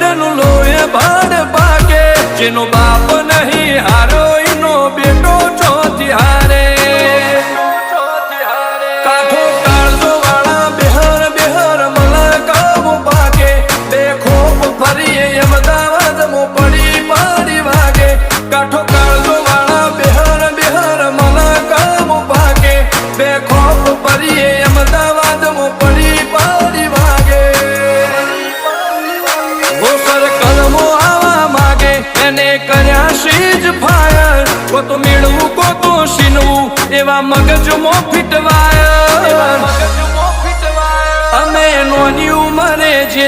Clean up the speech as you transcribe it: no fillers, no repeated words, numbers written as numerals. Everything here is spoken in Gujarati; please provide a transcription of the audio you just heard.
ભાડનું લોહે ભાડ પાકે જેનો બાપ નહીં હારો એનો બેટો ચોથી હારે કાઠો કાળજો વાળા બિહાર બિહાર મલા કાબુ પાકે બે ખોપ ફરીએ અમદાવાદ મો પડી પાડી વાગે કાઠો કાળજો વાળા બિહાર બિહાર મલા કાબુ પાકે બે ખોપ ફરીએ અમદાવાદ મો પડી પાડી વાગે ગોસર કલમો આવા માગે એને કર્યા સીજ ફાયર કો તો મેળવું કો તો સીનવું એવા મગજમાં ફિટવાય અમે નોની ઉંમરે જે